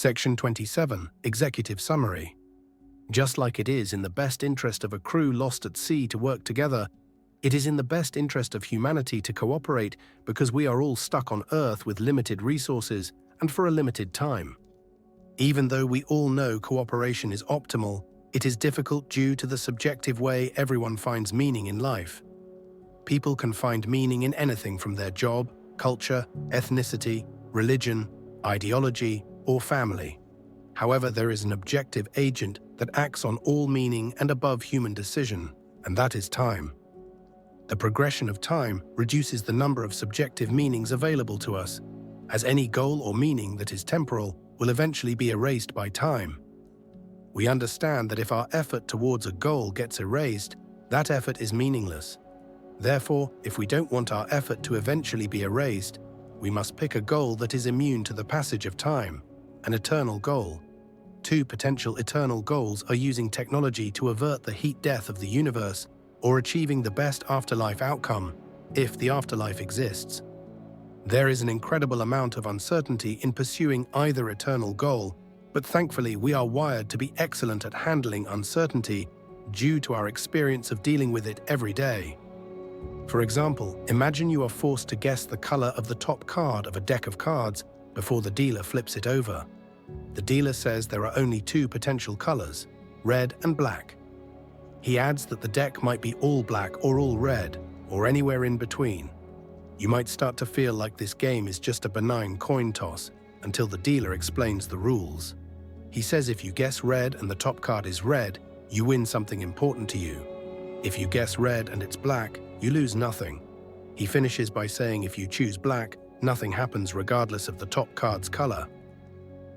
Section 27, Executive Summary. Just like it is in the best interest of a crew lost at sea to work together, it is in the best interest of humanity to cooperate because we are all stuck on Earth with limited resources and for a limited time. Even though we all know cooperation is optimal, it is difficult due to the subjective way everyone finds meaning in life. People can find meaning in anything from their job, culture, ethnicity, religion, ideology, or family. However, there is an objective agent that acts on all meaning and above human decision, and that is time. The progression of time reduces the number of subjective meanings available to us, as any goal or meaning that is temporal will eventually be erased by time. We understand that if our effort towards a goal gets erased, that effort is meaningless. Therefore, if we don't want our effort to eventually be erased, we must pick a goal that is immune to the passage of time, an eternal goal. Two potential eternal goals are using technology to avert the heat death of the universe or achieving the best afterlife outcome, if the afterlife exists. There is an incredible amount of uncertainty in pursuing either eternal goal, but thankfully we are wired to be excellent at handling uncertainty due to our experience of dealing with it every day. For example, imagine you are forced to guess the color of the top card of a deck of cards before the dealer flips it over. The dealer says there are only two potential colors, red and black. He adds that the deck might be all black or all red, or anywhere in between. You might start to feel like this game is just a benign coin toss until the dealer explains the rules. He says if you guess red and the top card is red, you win something important to you. If you guess red and it's black, you lose nothing. He finishes by saying if you choose black, nothing happens regardless of the top card's color.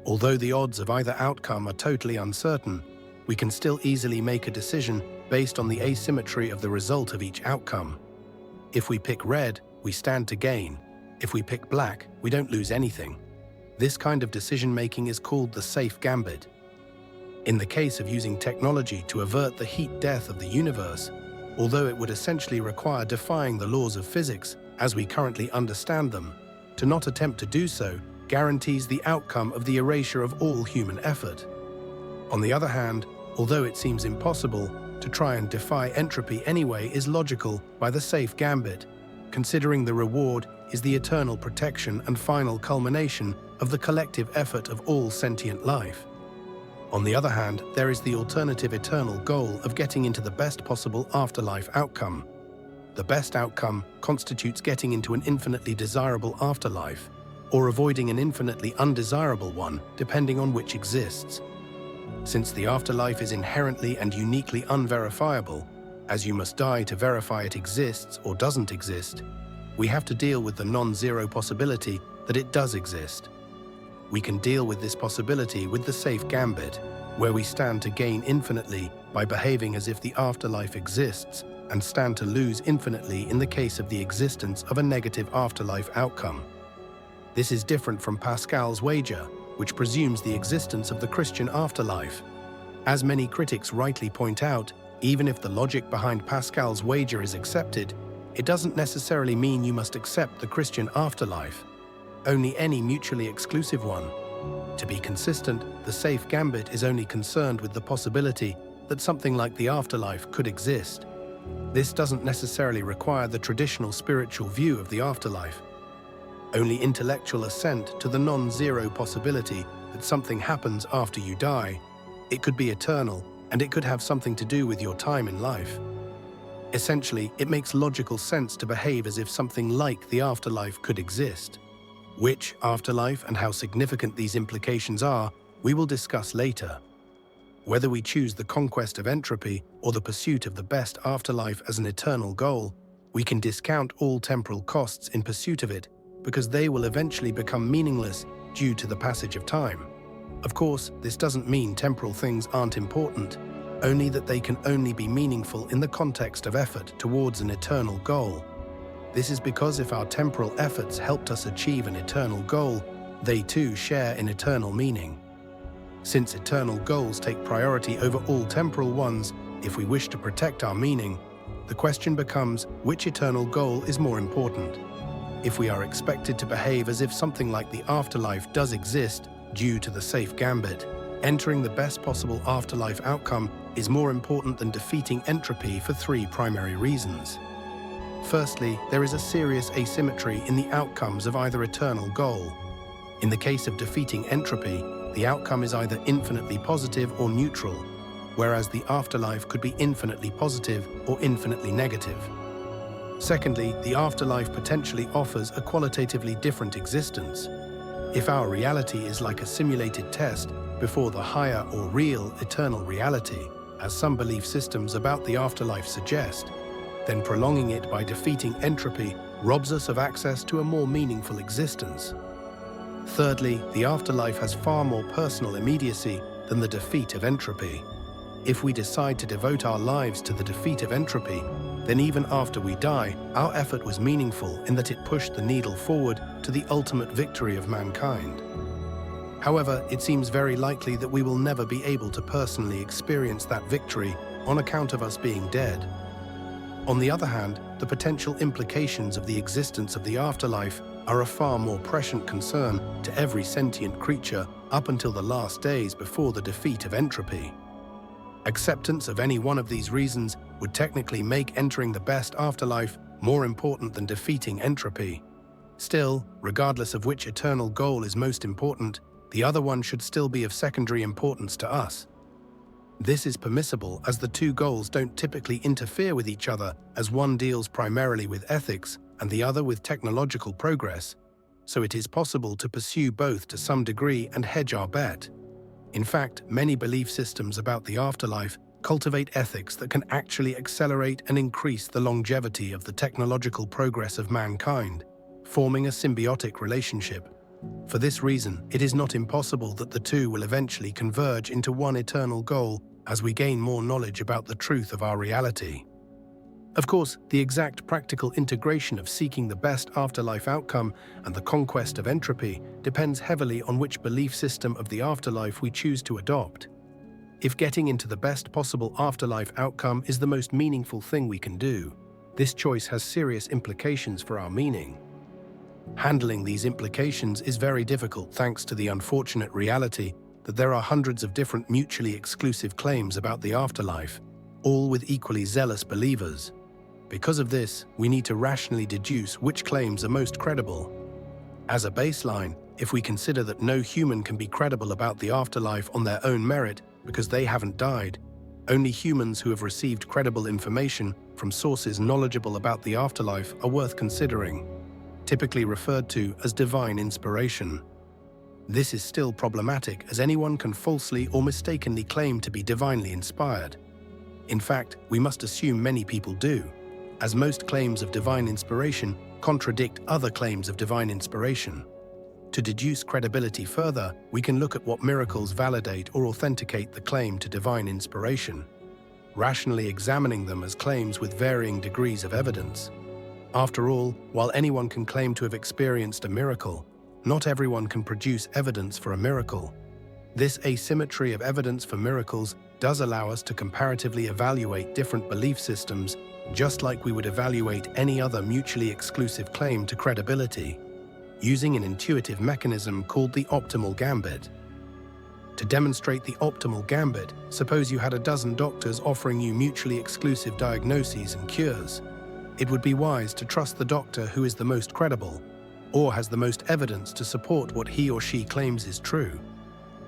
Although the odds of either outcome are totally uncertain, we can still easily make a decision based on the asymmetry of the result of each outcome. If we pick red, we stand to gain. If we pick black, we don't lose anything. This kind of decision-making is called the safe gambit. In the case of using technology to avert the heat death of the universe, although it would essentially require defying the laws of physics as we currently understand them, to not attempt to do so guarantees the outcome of the erasure of all human effort. On the other hand, although it seems impossible, to try and defy entropy anyway is logical by the safe gambit, considering the reward is the eternal protection and final culmination of the collective effort of all sentient life. On the other hand, there is the alternative eternal goal of getting into the best possible afterlife outcome. The best outcome constitutes getting into an infinitely desirable afterlife, or avoiding an infinitely undesirable one, depending on which exists. Since the afterlife is inherently and uniquely unverifiable, as you must die to verify it exists or doesn't exist, we have to deal with the non-zero possibility that it does exist. We can deal with this possibility with the safe gambit, where we stand to gain infinitely by behaving as if the afterlife exists and stand to lose infinitely in the case of the existence of a negative afterlife outcome. This is different from Pascal's wager, which presumes the existence of the Christian afterlife. As many critics rightly point out, even if the logic behind Pascal's wager is accepted, it doesn't necessarily mean you must accept the Christian afterlife, only any mutually exclusive one. To be consistent, the safe gambit is only concerned with the possibility that something like the afterlife could exist. This doesn't necessarily require the traditional spiritual view of the afterlife. Only intellectual assent to the non-zero possibility that something happens after you die. It could be eternal, and it could have something to do with your time in life. Essentially, it makes logical sense to behave as if something like the afterlife could exist. Which afterlife and how significant these implications are, we will discuss later. Whether we choose the conquest of entropy or the pursuit of the best afterlife as an eternal goal, we can discount all temporal costs in pursuit of it because they will eventually become meaningless due to the passage of time. Of course, this doesn't mean temporal things aren't important, only that they can only be meaningful in the context of effort towards an eternal goal. This is because if our temporal efforts helped us achieve an eternal goal, they too share in eternal meaning. Since eternal goals take priority over all temporal ones, if we wish to protect our meaning, the question becomes which eternal goal is more important. If we are expected to behave as if something like the afterlife does exist, due to the safe gambit. Entering the best possible afterlife outcome is more important than defeating entropy for three primary reasons. Firstly, there is a serious asymmetry in the outcomes of either eternal goal. In the case of defeating entropy, the outcome is either infinitely positive or neutral, whereas the afterlife could be infinitely positive or infinitely negative. Secondly, the afterlife potentially offers a qualitatively different existence. If our reality is like a simulated test before the higher or real eternal reality, as some belief systems about the afterlife suggest, then prolonging it by defeating entropy robs us of access to a more meaningful existence. Thirdly, the afterlife has far more personal immediacy than the defeat of entropy. If we decide to devote our lives to the defeat of entropy, then even after we die, our effort was meaningful in that it pushed the needle forward to the ultimate victory of mankind. However, it seems very likely that we will never be able to personally experience that victory on account of us being dead. On the other hand, the potential implications of the existence of the afterlife are a far more prescient concern to every sentient creature up until the last days before the defeat of entropy. Acceptance of any one of these reasons would technically make entering the best afterlife more important than defeating entropy. Still, regardless of which eternal goal is most important, the other one should still be of secondary importance to us. This is permissible as the two goals don't typically interfere with each other, as one deals primarily with ethics and the other with technological progress, so it is possible to pursue both to some degree and hedge our bet. In fact, many belief systems about the afterlife cultivate ethics that can actually accelerate and increase the longevity of the technological progress of mankind, forming a symbiotic relationship. For this reason, it is not impossible that the two will eventually converge into one eternal goal as we gain more knowledge about the truth of our reality. Of course, the exact practical integration of seeking the best afterlife outcome and the conquest of entropy depends heavily on which belief system of the afterlife we choose to adopt. If getting into the best possible afterlife outcome is the most meaningful thing we can do, this choice has serious implications for our meaning. Handling these implications is very difficult thanks to the unfortunate reality that there are hundreds of different mutually exclusive claims about the afterlife, all with equally zealous believers. Because of this, we need to rationally deduce which claims are most credible. As a baseline, if we consider that no human can be credible about the afterlife on their own merit because they haven't died, only humans who have received credible information from sources knowledgeable about the afterlife are worth considering, typically referred to as divine inspiration. This is still problematic as anyone can falsely or mistakenly claim to be divinely inspired. In fact, we must assume many people do, as most claims of divine inspiration contradict other claims of divine inspiration. To deduce credibility further, we can look at what miracles validate or authenticate the claim to divine inspiration, rationally examining them as claims with varying degrees of evidence. After all, while anyone can claim to have experienced a miracle, not everyone can produce evidence for a miracle. This asymmetry of evidence for miracles does allow us to comparatively evaluate different belief systems, just like we would evaluate any other mutually exclusive claim to credibility, using an intuitive mechanism called the optimal gambit. To demonstrate the optimal gambit, suppose you had a dozen doctors offering you mutually exclusive diagnoses and cures. It would be wise to trust the doctor who is the most credible, or has the most evidence to support what he or she claims is true.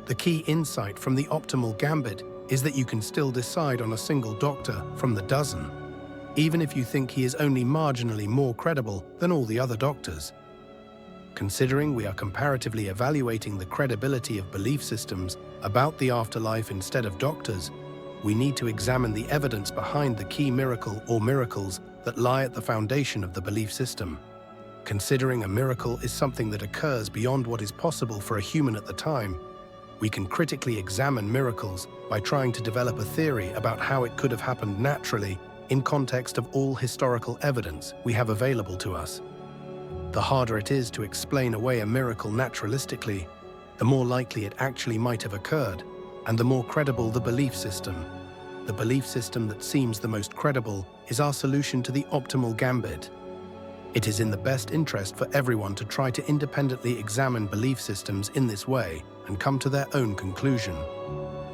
The key insight from the optimal gambit is that you can still decide on a single doctor from the dozen, even if you think he is only marginally more credible than all the other doctors. Considering we are comparatively evaluating the credibility of belief systems about the afterlife instead of doctors, we need to examine the evidence behind the key miracle or miracles that lie at the foundation of the belief system. Considering a miracle is something that occurs beyond what is possible for a human at the time, we can critically examine miracles by trying to develop a theory about how it could have happened naturally in context of all historical evidence we have available to us. The harder it is to explain away a miracle naturalistically, the more likely it actually might have occurred, and the more credible the belief system. The belief system that seems the most credible is our solution to the optimal gambit. It is in the best interest for everyone to try to independently examine belief systems in this way and come to their own conclusion.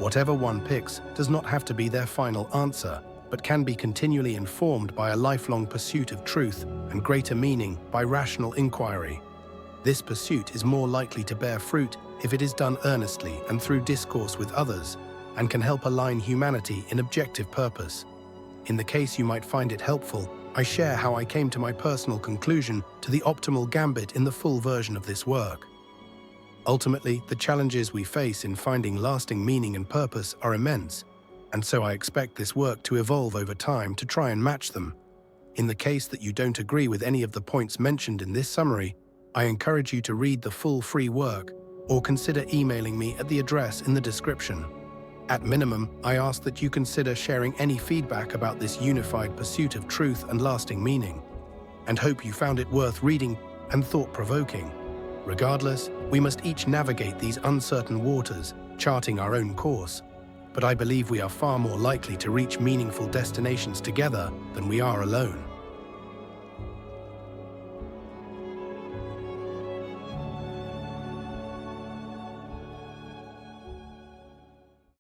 Whatever one picks does not have to be their final answer, but can be continually informed by a lifelong pursuit of truth and greater meaning by rational inquiry. This pursuit is more likely to bear fruit if it is done earnestly and through discourse with others, and can help align humanity in objective purpose. In the case you might find it helpful, I share how I came to my personal conclusion to the optimal gambit in the full version of this work. Ultimately, the challenges we face in finding lasting meaning and purpose are immense, and so I expect this work to evolve over time to try and match them. In the case that you don't agree with any of the points mentioned in this summary, I encourage you to read the full free work or consider emailing me at the address in the description. At minimum, I ask that you consider sharing any feedback about this unified pursuit of truth and lasting meaning, and hope you found it worth reading and thought-provoking. Regardless, we must each navigate these uncertain waters, charting our own course, but I believe we are far more likely to reach meaningful destinations together than we are alone.